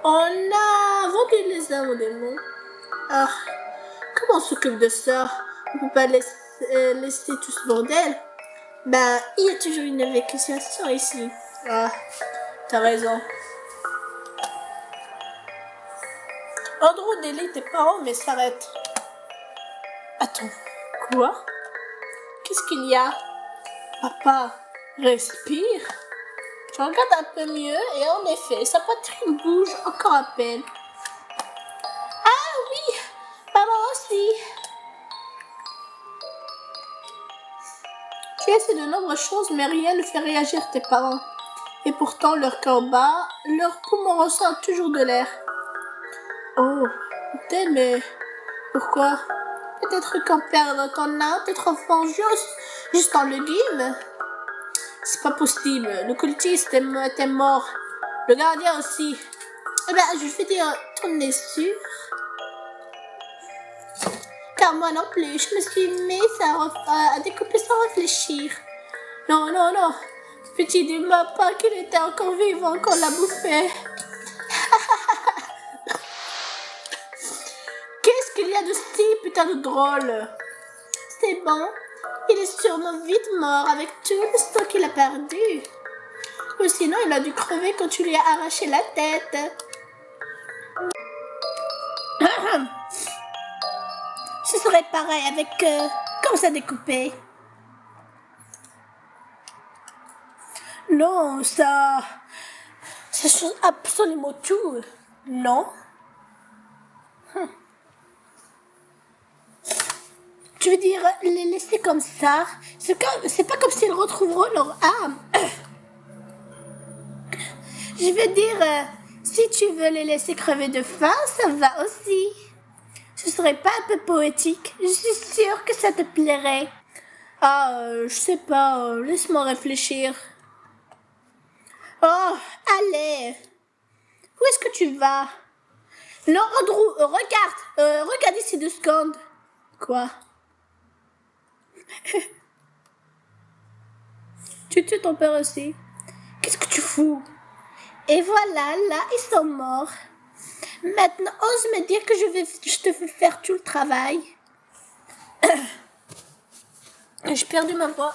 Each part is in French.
On a vendu les âmes aux démons. Ah, comment on s'occupe de ça? On peut pas laisser tout ce bordel. Ben, il y a toujours une évacuation ici. Ah, t'as raison. Andrew délie tes parents mais s'arrête. Attends, quoi? Qu'est-ce qu'il y a? Papa, respire. Je regarde un peu mieux et en effet, sa poitrine bouge encore à peine. Ah oui, maman aussi. Tu essaies de nombreuses choses mais rien ne fait réagir tes parents. Et pourtant, leur cœur bat, leurs poumons ressentent toujours de l'air. Oh, peut-être, mais pourquoi? Peut-être qu'en perdant ton âme, peut-être enfant juste en légumes. C'est pas possible. Le cultiste était mort. Le gardien aussi. Eh ben, je vais dire, t'en es sûr? Car moi non plus, je me suis mise à découper sans réfléchir. Non, non, non. Petit, dis-moi pas qu'il était encore vivant quand on l'a bouffé. Qu'est-ce qu'il y a de si putain de drôle? C'est bon. Il est sûrement vite mort avec tout le sang qu'il a perdu. Ou sinon, il a dû crever quand tu lui as arraché la tête. Ce serait pareil avec comme ça découpé. Non, ça change absolument tout. Non. Tu veux dire les laisser comme ça? C'est pas comme s'ils retrouveront leur âme. Je veux dire, si tu veux les laisser crever de faim, ça va aussi. Ce serait pas un peu poétique? Je suis sûre que ça te plairait. Ah, je sais pas, laisse-moi réfléchir. Oh, allez. Où est-ce que tu vas? Non, Andrew, regarde ici 2 secondes. Quoi? Tu tues ton père aussi. Qu'est-ce que tu fous? Et voilà, là, ils sont morts. Maintenant, ose me dire que je te fais faire tout le travail. J'ai perdu ma voix.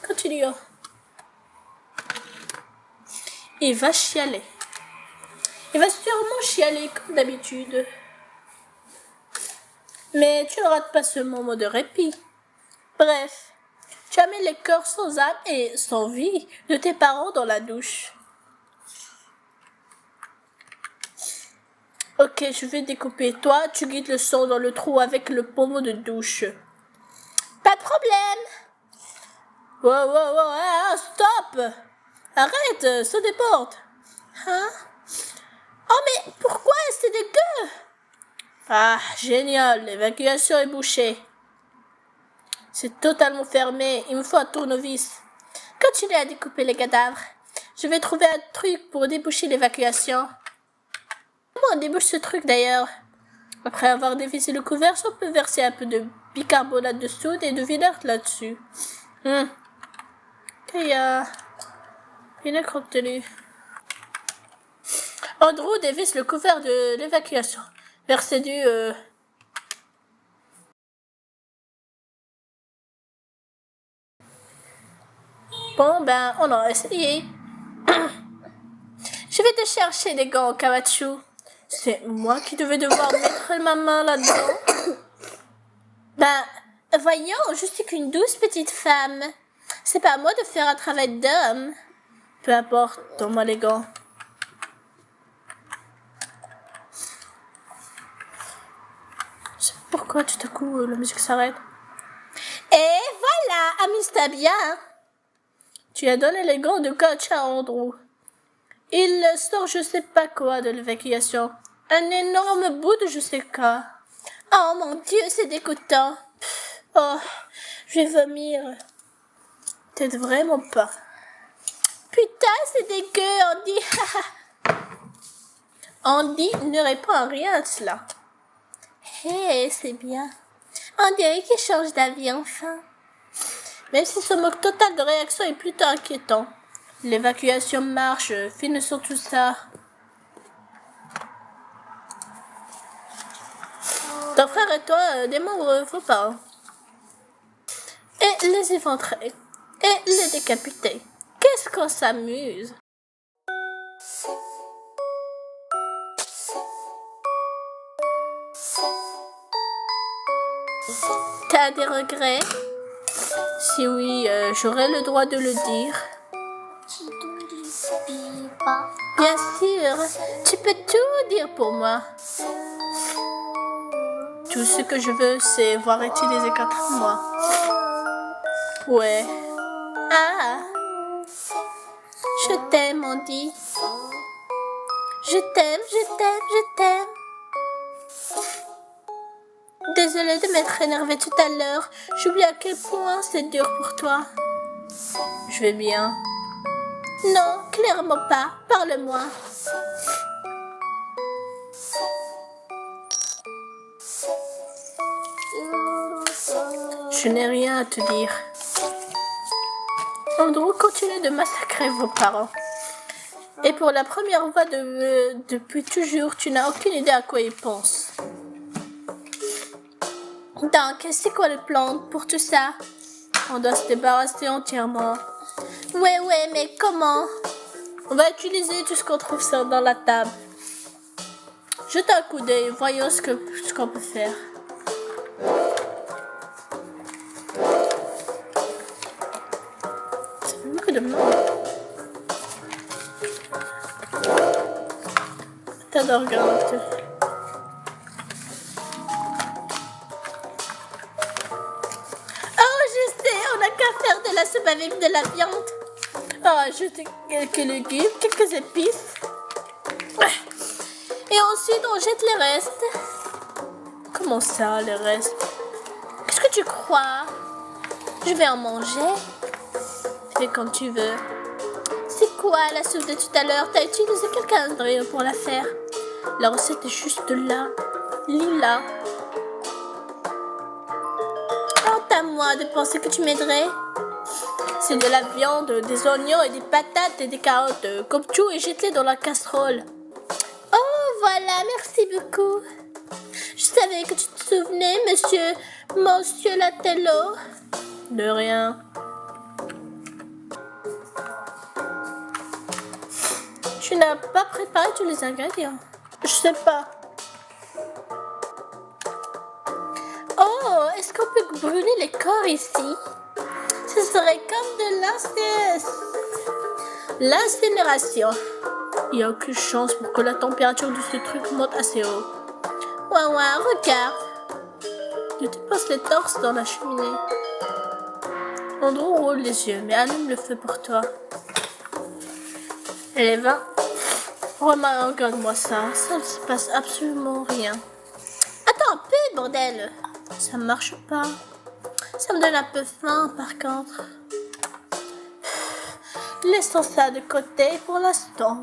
Continue. Il va chialer. Il va sûrement chialer comme d'habitude. Mais tu ne rates pas ce moment de répit. Bref, tu as mis les cœurs sans âme et sans vie de tes parents dans la douche. Ok, je vais découper. Toi, tu guides le sang dans le trou avec le pommeau de douche. Pas de problème. Wow, stop. Arrête, ça déborde. Hein? Oh mais pourquoi c'est dégueu? Ah, génial, l'évacuation est bouchée. C'est totalement fermé, il me faut un tournevis. Continue à découper les cadavres. Je vais trouver un truc pour déboucher l'évacuation. Comment on débouche ce truc d'ailleurs? Après avoir dévissé le couvercle, on peut verser un peu de bicarbonate de soude et de vinaigre là-dessus. Il y a vinaigre obtenu. Andrew dévisse le couvercle de l'évacuation. Versez du... Bon, ben, on a essayé. Je vais te chercher des gants en caoutchouc. C'est moi qui devais devoir mettre ma main là-dedans. Ben, voyons, je suis qu'une douce petite femme. C'est pas à moi de faire un travail d'homme. Peu importe, donne-moi les gants. Pourquoi tout à coup la musique s'arrête? Et voilà, amuse-toi bien. Tu as donné les gants de coach à Andrew. Il sort je sais pas quoi de l'évacuation. Un énorme bout de je sais quoi. Oh mon Dieu, c'est dégoûtant. Oh, je vais vomir. Peut-être vraiment pas. Putain, c'est dégueu, Andy. Andy ne répond à rien à cela. Hé, c'est bien. On dirait qu'il change d'avis enfin. Même si ce manque total de réaction est plutôt inquiétant. L'évacuation marche, fine sur tout ça. Ton frère et toi démembrent vos parents. Et les éventrer. Et les décapiter. Qu'est-ce qu'on s'amuse? T'as des regrets? Si oui, j'aurai le droit de le dire. Bien sûr, tu peux tout dire pour moi. Tout ce que je veux, c'est voir utiliser contre moi. Ouais. Ah. Je t'aime, on dit. Je t'aime, je t'aime, je t'aime. Désolée de m'être énervée tout à l'heure. J'oublie à quel point c'est dur pour toi. Je vais bien. Non, clairement pas. Parle-moi. Je n'ai rien à te dire. Andrew continue de massacrer vos parents. Et pour la première fois depuis toujours, tu n'as aucune idée à quoi ils pensent. Donc, c'est quoi le plan pour tout ça? On doit se débarrasser entièrement. Ouais, mais comment? On va utiliser tout ce qu'on trouve dans la table. Jette un coup d'œil, voyons ce qu'on peut faire. C'est beaucoup de monde. T'adores regarder. On n'a qu'à faire de la soupe avec de la viande. Ajouter quelques légumes, quelques épices. Et ensuite, on jette les restes. Comment ça, les restes? Qu'est-ce que tu crois? Je vais en manger. Fais comme tu veux. C'est quoi la soupe de tout à l'heure? T'as utilisé quel calendrier pour la faire? La recette est juste là. Lila. À moi de penser que tu m'aiderais. C'est de la viande, des oignons et des patates et des carottes. Coupe tout et jette-les dans la casserole. Oh, voilà, merci beaucoup. Je savais que tu te souvenais, monsieur Latello. De rien. Tu n'as pas préparé tous les ingrédients? Je sais pas. Oh, est-ce qu'on peut brûler les corps ici? Ce serait comme de l'incinération. Il n'y a aucune chance pour que la température de ce truc monte assez haut. Ouais, regarde. Je te passe les torses dans la cheminée. Andrew roule les yeux, mais allume le feu pour toi. Et les vins? Regarde-moi ça. Ça ne se passe absolument rien. Attends un peu, bordel. Ça marche pas. Ça me donne un peu faim, par contre. Laissons ça de côté pour l'instant.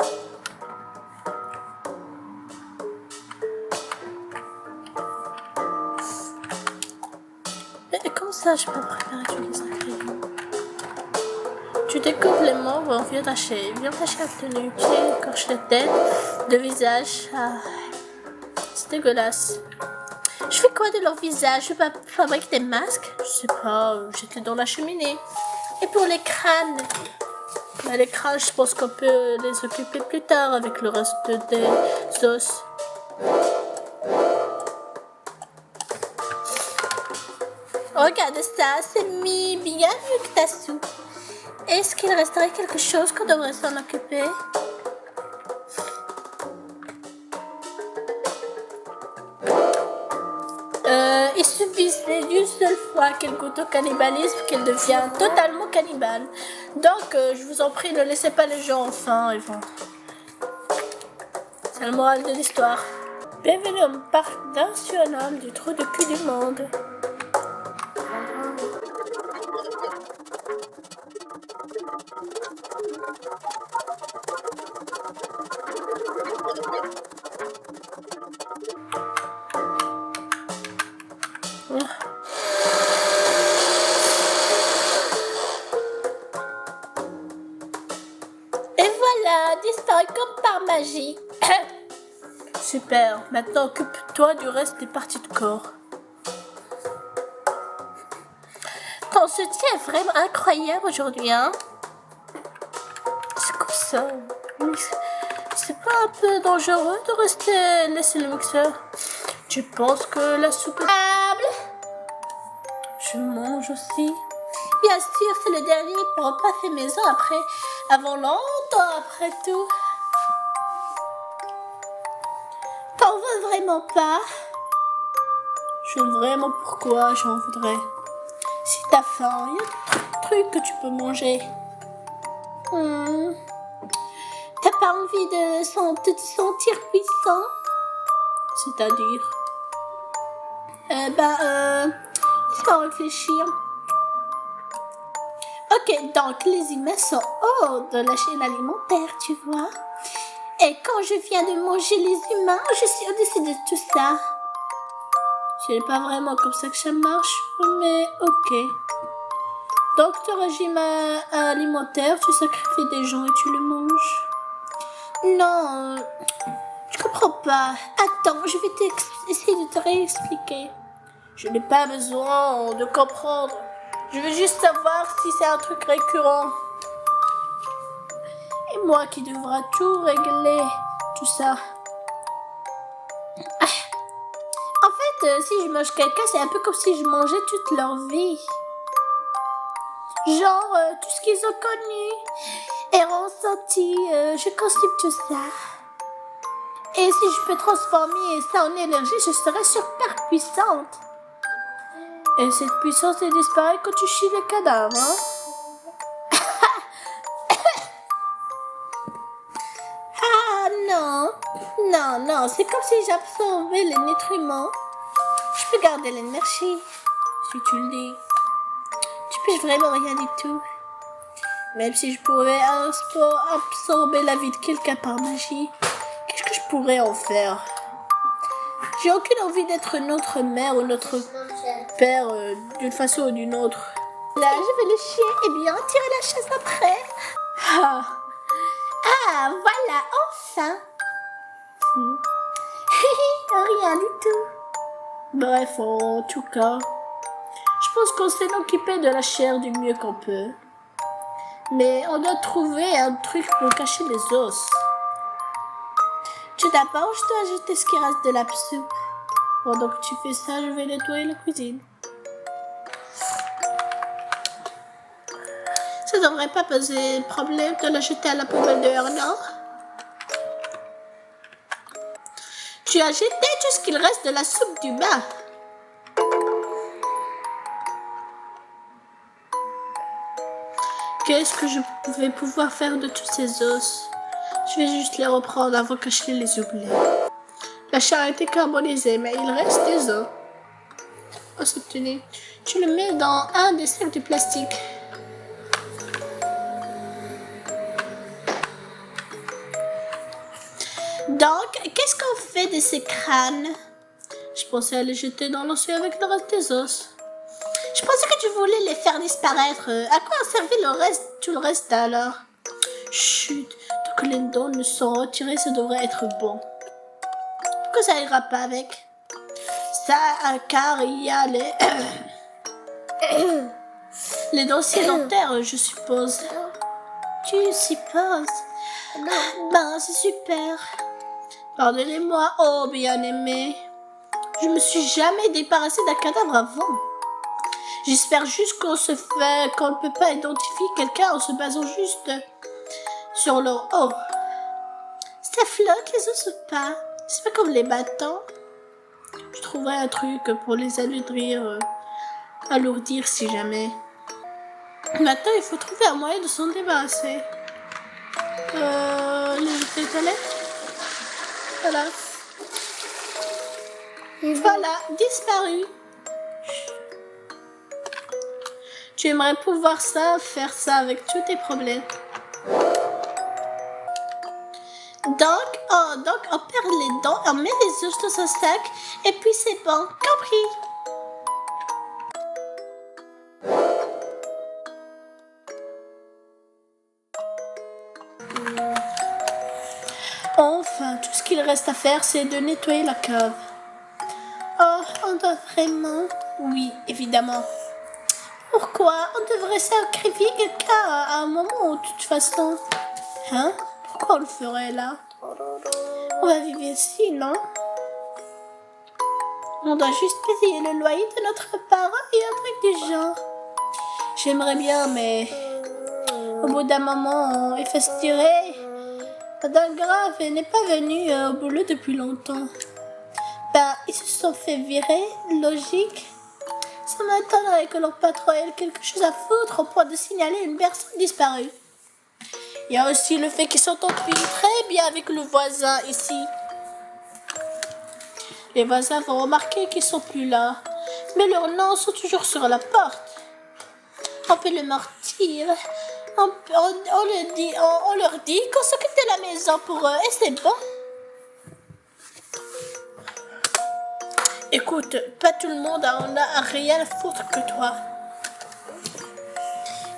Et comme ça, je peux préparer tous les ingrédients. Tu découvres les membres, viens tacher la tenue, pieds, écorche la tête, le visage. Ah, c'est dégueulasse. Je fais quoi de leur visage? Je vais fabriquer des masques? Je sais pas, jette-les dans la cheminée. Et pour les crânes? Les crânes, je pense qu'on peut les occuper plus tard avec le reste des os. Regarde ça, c'est bien mieux que ta soupe. Est-ce qu'il resterait quelque chose qu'on devrait s'en occuper? Il suffisait d'une seule fois qu'elle goûte au cannibalisme qu'elle devient totalement cannibale. Donc, je vous en prie, ne laissez pas les gens en faim et vont. C'est la morale de l'histoire. Bienvenue au parc national du trou de cul du monde. Et voilà, disparu comme par magie. Super. Maintenant, occupe-toi du reste des parties de corps. Ton soutien est vraiment incroyable aujourd'hui, hein? C'est comme ça. C'est pas un peu dangereux de rester laisser le mixeur? Tu penses que la soupe est table? Je mange aussi. Bien sûr, c'est le dernier repas fait maison avant longtemps après tout. T'en veux vraiment pas? Je veux vraiment pourquoi j'en voudrais. Si t'as faim, il y a des trucs que tu peux manger. T'as pas envie de te sentir puissant? C'est-à-dire? Laisse-moi réfléchir. Ok, donc les humains sont hors de la chaîne alimentaire, tu vois. Et quand je viens de manger les humains, je suis au-dessus de tout ça. Ce n'est pas vraiment comme ça que ça marche, mais ok. Donc ton régime alimentaire, tu sacrifies des gens et tu le manges. Non, je comprends pas. Attends, je vais essayer de te réexpliquer. Je n'ai pas besoin de comprendre. Je veux juste savoir si c'est un truc récurrent. Et moi qui devra tout régler, tout ça. En fait, si je mange quelqu'un, c'est un peu comme si je mangeais toute leur vie. Genre, tout ce qu'ils ont connu et ressenti, je consume tout ça. Et si je peux transformer ça en énergie, je serai super puissante. Et cette puissance elle disparaît quand tu chies les cadavres, hein? Ah non, c'est comme si j'absorbais les nutriments. Je peux garder l'énergie, si tu le dis. Tu peux vraiment rien du tout. Même si je pourrais absorber la vie de quelqu'un par magie, qu'est-ce que je pourrais en faire? J'ai aucune envie d'être notre mère ou notre père d'une façon ou d'une autre. Là, je vais le chier et bien tirer la chaise après. Ah, voilà, enfin. Rien du tout. Bref, en tout cas, je pense qu'on s'est occupé de la chair du mieux qu'on peut. Mais on doit trouver un truc pour cacher les os. Tout d'abord, je dois ajouter ce qui reste de la soupe. Pendant que tu fais ça, je vais nettoyer la cuisine. Ça devrait pas poser problème de la jeter à la poubelle dehors, non? Tu as jeté tout ce qu'il reste de la soupe du bas. Qu'est-ce que je vais pouvoir faire de tous ces os? Je vais juste les reprendre avant que je les oublie. La chair a été carbonisée, mais il reste des os. Oh, c'est tenu. Tu le mets dans un des sacs de plastique. Donc, qu'est-ce qu'on fait de ces crânes? Je pensais à les jeter dans l'océan avec le reste des os. Je pensais que tu voulais les faire disparaître. À quoi servait tout le reste alors? Chut, tant que les dents ne sont retirées, ça devrait être bon. Pourquoi ça ira pas avec? Ça, car il y a les dents sédentaires, je suppose. Tu supposes? Ben, c'est super. Pardonnez-moi, oh bien-aimé. Je me suis jamais débarrassée d'un cadavre avant. J'espère juste qu'on ne peut pas identifier quelqu'un en se basant juste sur leur haut. Ça flotte les os ou pas? C'est pas comme les bâtons. Je trouverai un truc pour les alourdir si jamais. Maintenant, il faut trouver un moyen de s'en débarrasser. Les toilettes. Voilà. Voilà, disparu. Tu aimerais pouvoir faire ça avec tous tes problèmes. Donc, on perd les dents, on met les os dans un sac, et puis c'est bon, compris. Enfin, tout ce qu'il reste à faire, c'est de nettoyer la cave. Oh, on doit vraiment... Oui, évidemment. Pourquoi on devrait sacrifier quelqu'un à un moment, de toute façon? Hein? Pourquoi on le ferait là? On va vivre ici, non? On doit juste payer le loyer de notre parent et un truc du genre. J'aimerais bien, mais au bout d'un moment, il faut se tirer. Madame Grave n'est pas venue au boulot depuis longtemps. Ben, ils se sont fait virer, logique. Ça m'étonnerait que leur patron ait quelque chose à foutre au point de signaler une personne disparue. Il y a aussi le fait qu'ils s'entendent très bien avec le voisin ici. Les voisins vont remarquer qu'ils sont plus là, mais leurs noms sont toujours sur la porte. On peut le mentir. On leur dit qu'on s'occupe de la maison pour eux et c'est bon. Écoute, pas tout le monde en a rien à foutre que toi.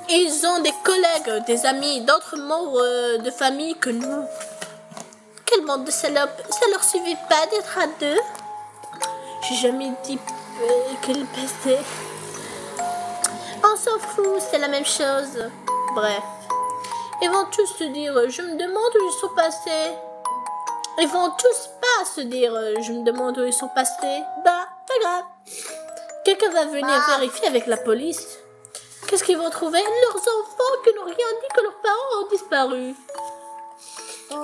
Ils ont des collègues, des amis, d'autres membres de famille que nous. Quel bande de salopes. Ça leur suffit pas d'être à deux. J'ai jamais dit qu'ils baissaient. On s'en fout, c'est la même chose. Bref. Ils vont tous se dire, je me demande où ils sont passés. Ils vont tous pas se dire, je me demande où ils sont passés. Bah, pas grave. Quelqu'un va venir vérifier avec la police. Qu'est-ce qu'ils vont trouver? Leurs enfants qui n'ont rien dit que leurs parents ont disparu.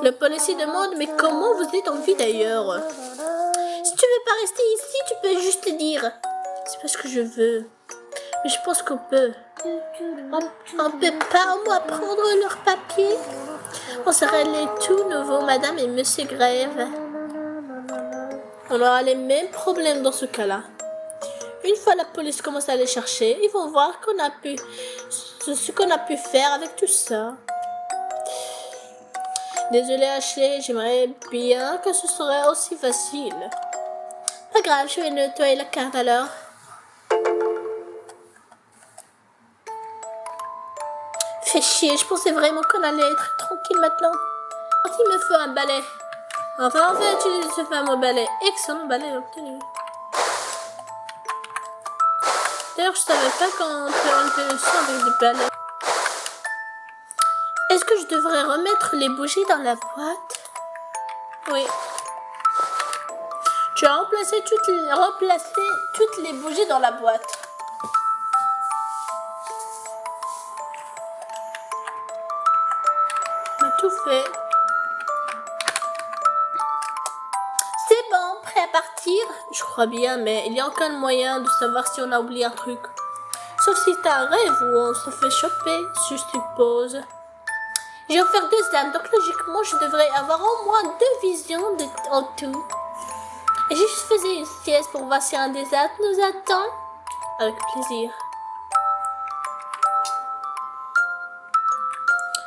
Le policier demande, mais comment vous êtes en vie d'ailleurs? Si tu veux pas rester ici, tu peux juste le dire. C'est pas ce que je veux. Mais je pense qu'on peut. On peut pas au moins prendre leurs papiers. On serait les tout nouveaux, madame et monsieur Grève. On aura les mêmes problèmes dans ce cas-là. Une fois la police commence à les chercher, ils vont voir ce qu'on a pu faire avec tout ça. Désolée Ashley, j'aimerais bien que ce serait aussi facile. Pas grave, je vais nettoyer la cave alors. Fais chier, je pensais vraiment qu'on allait être tranquille maintenant. Il me faut un balai. Enfin, on va utiliser ce fameux balai. Excellent balai obtenu. D'ailleurs, je savais pas quand on peut enlever le son avec des balais. Est-ce que je devrais remettre les bougies dans la boîte? Oui. Tu as remplacé toutes les bougies dans la boîte. On a tout fait. C'est bon, prêt à partir? Je crois bien, mais il n'y a aucun moyen de savoir si on a oublié un truc. Sauf si c'est un rêve où on se fait choper, je suppose. J'ai offert 2 âmes, donc logiquement je devrais avoir au moins 2 visions en tout. Et je faisais une sieste pour voir si un des âmes nous attend. Avec plaisir.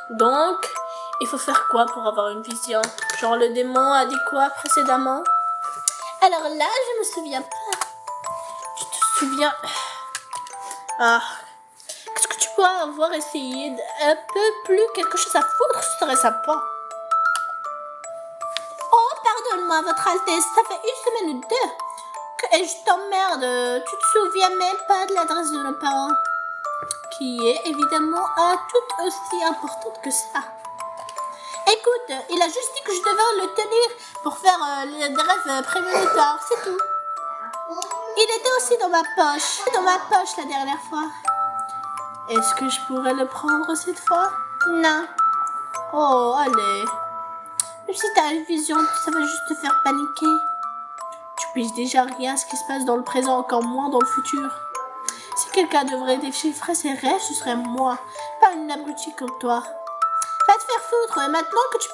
Donc, il faut faire quoi pour avoir une vision? Genre le démon a dit quoi précédemment? Alors là, je me souviens pas. Tu te souviens? Ah. Qu'est-ce que tu pourrais avoir essayé un peu plus quelque chose à foutre? Ce serait sympa. Oh, pardonne-moi, votre Altesse. Ça fait 1 semaine ou 2 que je t'emmerde. Tu te souviens même pas de l'adresse de nos parents? Qui est évidemment tout aussi importante que ça. Écoute, il a juste dit que je devais le tenir pour faire des rêves prémonitoires, c'est tout. Il était aussi dans ma poche la dernière fois. Est-ce que je pourrais le prendre cette fois? Non. Oh, allez. Même si t'as une vision, ça va juste te faire paniquer. Tu piges déjà rien à ce qui se passe dans le présent, encore moins dans le futur. Si quelqu'un devrait déchiffrer ses rêves, ce serait moi, pas une abrutie comme toi. Va te faire foutre, maintenant que tu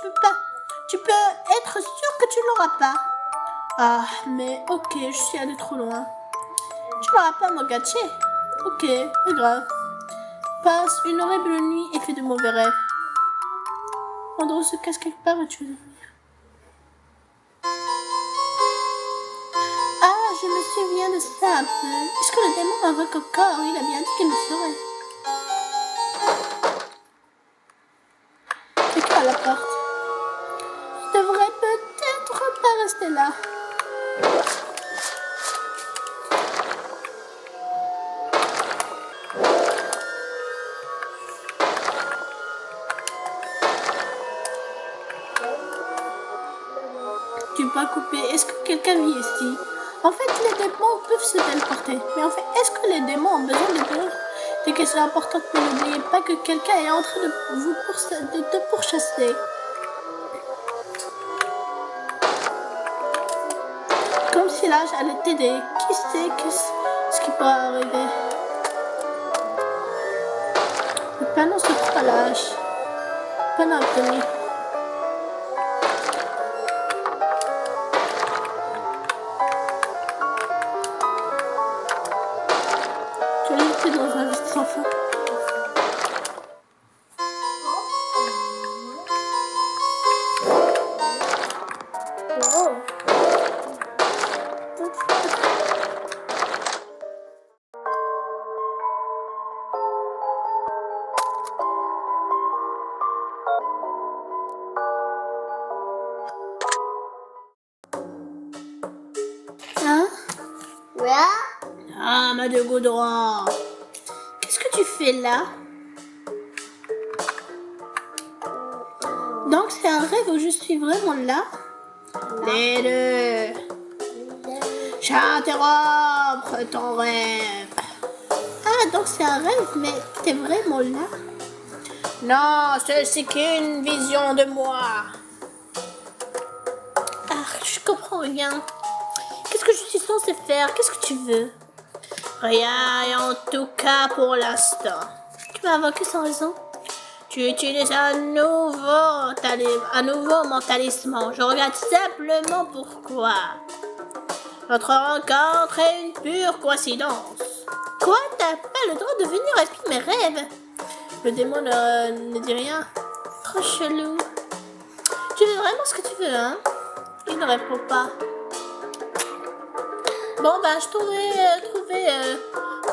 peux être sûr que tu l'auras pas. Ah, mais ok, je suis allée trop loin. Tu l'auras pas, mon gâché. Ok, pas grave. Passe une horrible nuit et fais de mauvais rêves. Andrew se casse quelque part et tu veux dormir. Ah, je me souviens de ça un peu. Est-ce que le démon m'invoque encore? Il a bien dit qu'il le ferait. Quelqu'un à la porte. Je devrais peut-être rester là. Tu peux pas couper. Est-ce que quelqu'un vit ici? En fait, les démons peuvent se téléporter. Mais en fait, est-ce que les démons ont besoin de vous? Des questions importantes, mais n'oubliez pas que quelqu'un est en train de te pourchasser. Comme si l'âge allait t'aider. Qui sait ce qui pourrait arriver? Le panneau se croit l'âge. Panneau obtenu. Tu l'as été dans un vide sans fin. Hein? Ouais. Ah, ma de goudron. Qu'est-ce que tu fais là? Donc c'est un rêve où je suis vraiment là? Les deux. J'interrompre ton rêve. Ah, donc c'est un rêve, mais t'es vraiment là? Non, c'est qu'une vision de moi. Ah, je comprends rien. Qu'est-ce que je suis censée faire? Qu'est-ce que tu veux? Rien, en tout cas pour l'instant. Tu m'as invoqué sans raison? Tu utilises un nouveau mentalisme. Je regarde simplement pourquoi. Notre rencontre est une pure coïncidence. Quoi? T'as pas le droit de venir expliquer mes rêves? Le démon ne dit rien. Trop chelou. Tu veux vraiment ce que tu veux, hein? Il ne répond pas. Bon, bah, je trouvais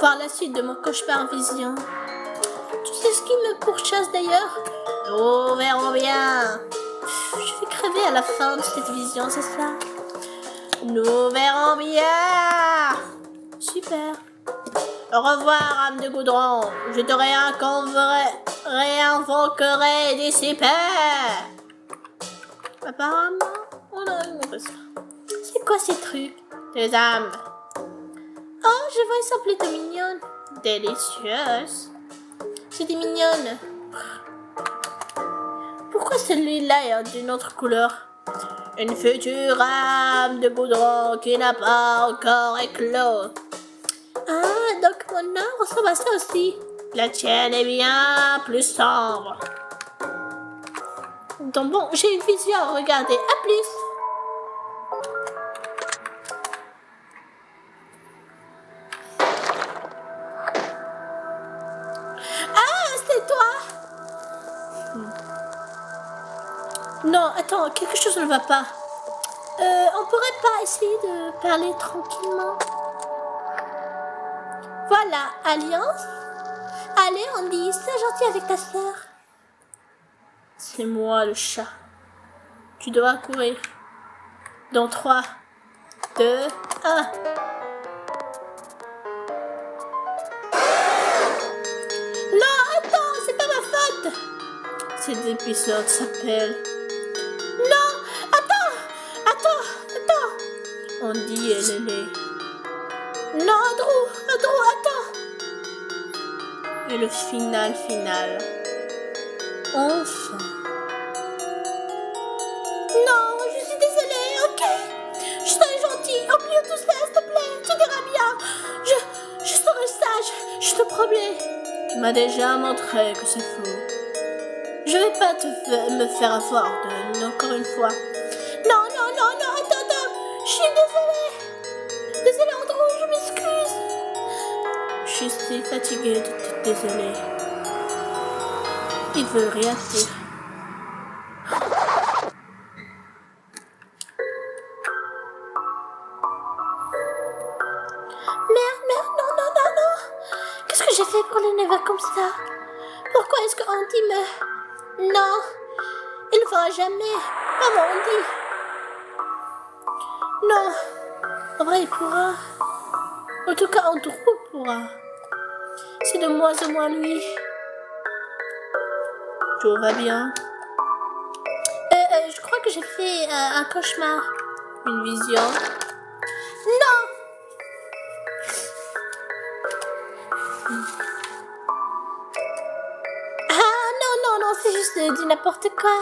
voir la suite de mon cauchemar vision. Tu sais ce qui me pourchasse d'ailleurs? Nous verrons bien. Je vais crever à la fin de cette vision, c'est ça? Nous verrons bien. Super. Au revoir, âme de goudron. Je te réinvoquerai d'ici peu. Apparemment, on a une mauvaise fin. C'est quoi ces trucs? Des âmes. Oh, je vois une semblée de mignonne. Délicieuse. C'était mignonne. Pourquoi celui-là est d'une autre couleur? Une future âme de goudron qui n'a pas encore éclos. Ah, donc mon âme ressemble à ça aussi. La tienne est bien plus sombre. Donc bon, j'ai une vision à regarder. À plus. Non, attends, quelque chose ne va pas. On pourrait pas essayer de parler tranquillement? Voilà, alliance. Allez, Andy, sois gentil avec ta sœur. C'est moi le chat. Tu dois courir. Dans 3, 2, 1. Non, attends, c'est pas ma faute. Cet épisode s'appelle... Non, attends. On dit elle est... Non, Andrew, attends. Et le final. Enfin. Non, je suis désolée, ok. Je serai gentille, oublie tout ça, s'il te plaît. Tout ira bien. Je serai sage, je te promets. Tu m'as déjà montré que c'est faux. Je vais pas me faire avoir encore une fois. Non, attends. Je suis désolée. Désolée, Andrew, je m'excuse. Je suis si fatiguée de te désoler. Ils veulent rien dire. Merde, non. Qu'est-ce que j'ai fait pour l'énerver comme ça? Pourquoi est-ce que Andy me... Non, il ne fera jamais. Maman, Andy. Non, en vrai, il pourra. En tout cas, Andrew pourra. C'est de moins en moins lui. Tout va bien. Je crois que j'ai fait un cauchemar. Une vision. Non! Ah non, non, non, c'est juste du n'importe quoi.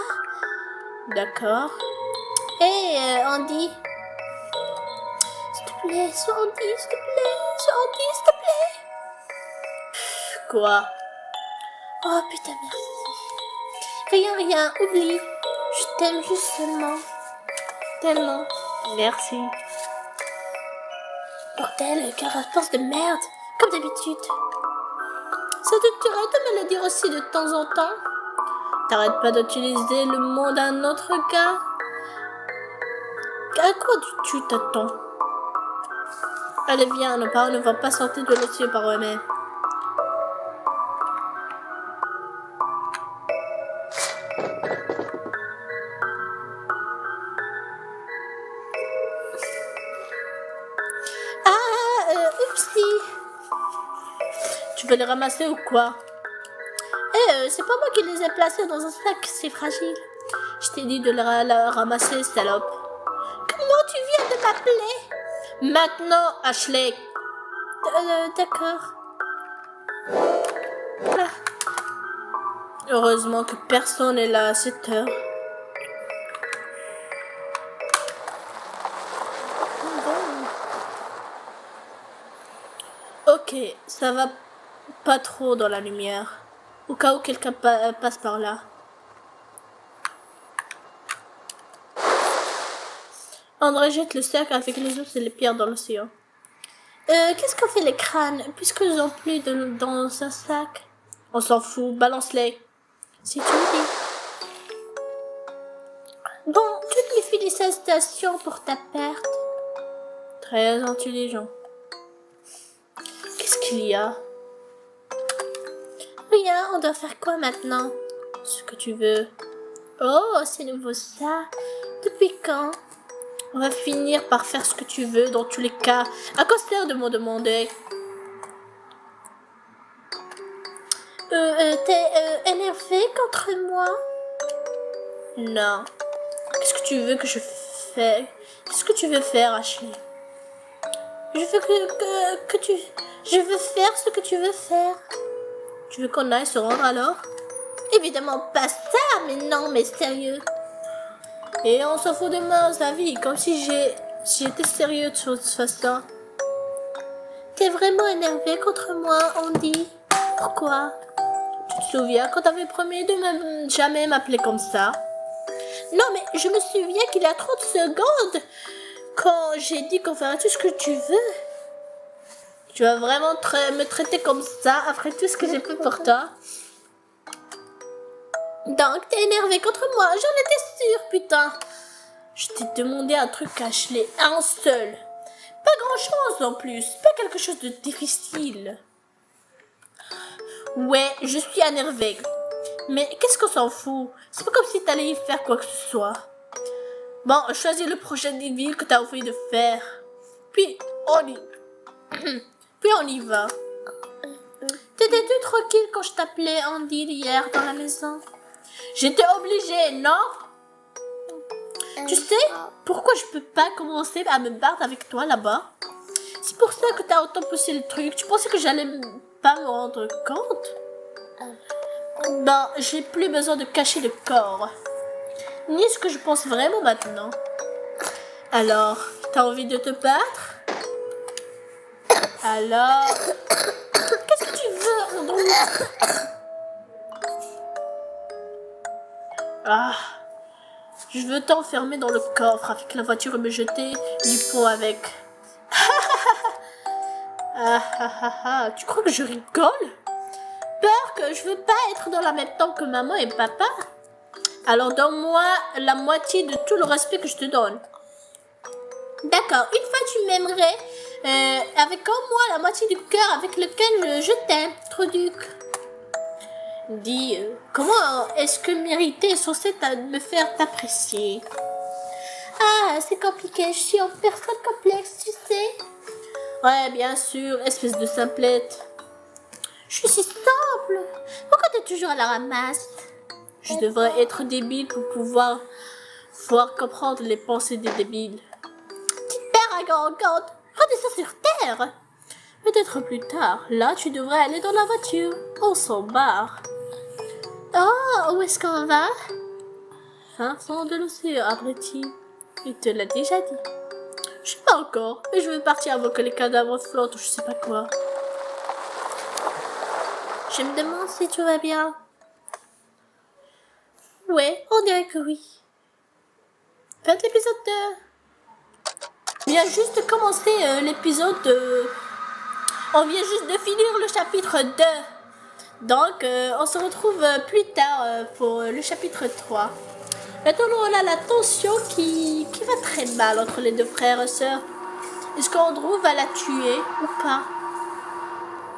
D'accord. Andy. S'il te plaît, sois Andy, s'il te plaît. Sois Andy, s'il te plaît. Quoi? Oh putain, merci. Rien, rien, oublie. Je t'aime juste seulement. Tellement. Merci. Bordel, carapace de merde. Comme d'habitude. Ça te tuerait de me le dire aussi de temps en temps? T'arrêtes pas d'utiliser le mot d'un autre gars? À quoi tu t'attends? Allez, viens, nos parents ne vont pas sortir de l'océan par eux-mêmes. Oupsie. Tu veux les ramasser ou quoi? C'est pas moi qui les ai placés dans un sac, c'est fragile. Je t'ai dit de les ramasser, salope. Comment tu viens de m'appeler? Maintenant, Ashley. D'accord. Ah. Heureusement que personne n'est là à cette heure. Ok, ça va pas trop dans la lumière. Au cas où quelqu'un passe par là. André jette le sac avec les os et les pierres dans l'océan. Qu'est-ce qu'on fait les crânes? Puisqu'ils ont plus dans un sac. On s'en fout, balance-les. Si tu le dis. Bon, toutes les félicitations pour ta perte. Très intelligent. Qu'est-ce qu'il y a? Rien, on doit faire quoi maintenant? Ce que tu veux. Oh, c'est nouveau ça. Depuis quand? On va finir par faire ce que tu veux dans tous les cas. À quoi sert de me demander? T'es énervé contre moi? Non. Qu'est-ce que tu veux que je fasse? Qu'est-ce que tu veux faire, Ashley? Je veux que tu... Je veux faire ce que tu veux faire. Tu veux qu'on aille se rendre alors? Évidemment pas ça, mais non, mais sérieux. Et on s'en fout de ma vie, comme si j'étais sérieux de toute façon. T'es vraiment énervé contre moi, Andy? Pourquoi? Tu te souviens quand t'avais promis de jamais m'appeler comme ça? Non, mais je me souviens qu'il y a 30 secondes, quand j'ai dit qu'on ferait tout ce que tu veux. Tu vas vraiment me traiter comme ça après tout ce que j'ai fait pour toi? Donc, t'es énervé contre moi, j'en étais sûre, putain. Je t'ai demandé un truc, Ashley, un seul. Pas grand-chose en plus, pas quelque chose de difficile. Ouais, je suis énervée. Mais qu'est-ce qu'on s'en fout? C'est pas comme si t'allais y faire quoi que ce soit. Bon, choisis le projet de ville que t'as envie de faire. Puis, Puis on y va. T'étais-tu tranquille quand je t'appelais Andy hier dans la maison? J'étais obligée, non? Tu sais pourquoi je peux pas commencer à me battre avec toi là-bas? C'est pour ça que t'as autant poussé le truc. Tu pensais que j'allais pas me rendre compte? Ben, j'ai plus besoin de cacher le corps. Ni ce que je pense vraiment maintenant. Alors, t'as envie de te battre? Alors, qu'est-ce que tu veux, Andrew? Ah, je veux t'enfermer dans le coffre avec la voiture et me jeter du pont avec. Tu crois que je rigole? Peur que je veux pas être dans la même temps que maman et papa? Alors donne-moi la moitié de tout le respect que je te donne. D'accord, une fois tu m'aimerais avec en moi la moitié du cœur avec lequel je t'aime, Troduc. Dis, comment est-ce que mériter est censé me faire t'apprécier? Ah, c'est compliqué. Je suis en personne complexe, tu sais. Ouais, bien sûr, espèce de simplette. Je suis si simple. Pourquoi t'es toujours à la ramasse? Je devrais être débile pour pouvoir comprendre les pensées des débiles. Petite père arrogante, redescends sur terre. Peut-être plus tard. Là, tu devrais aller dans la voiture. On s'en barre. Oh, où est-ce qu'on va? Fin fond de l'océan, abruti. Il te l'a déjà dit. Je sais pas encore, mais je veux partir avant que les cadavres flottent ou je sais pas quoi. Je me demande si tout va bien. Ouais, on dirait que oui. Fin de l'épisode 2. On vient juste de commencer l'épisode. On vient juste de finir le chapitre 2. Donc, on se retrouve plus tard pour le chapitre 3. Maintenant, on a la tension qui va très mal entre les deux frères et sœurs. Est-ce qu'Andrew va la tuer ou pas?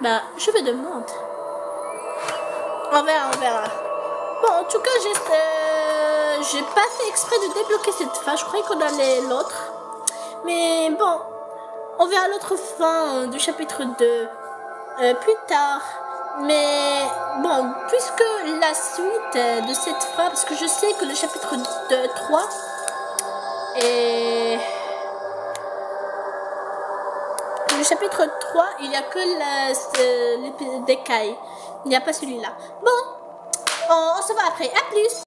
Bah, je me demande. On verra. Bon, en tout cas, j'ai pas fait exprès de débloquer cette fin. Je croyais qu'on allait l'autre. Mais bon, on verra l'autre fin du chapitre 2 plus tard. Mais bon, puisque la suite de cette fin, parce que je sais que le chapitre 3 est... Le chapitre 3, il n'y a que l'épisode d'écaille. Il n'y a pas celui-là. Bon, on se voit après. À plus!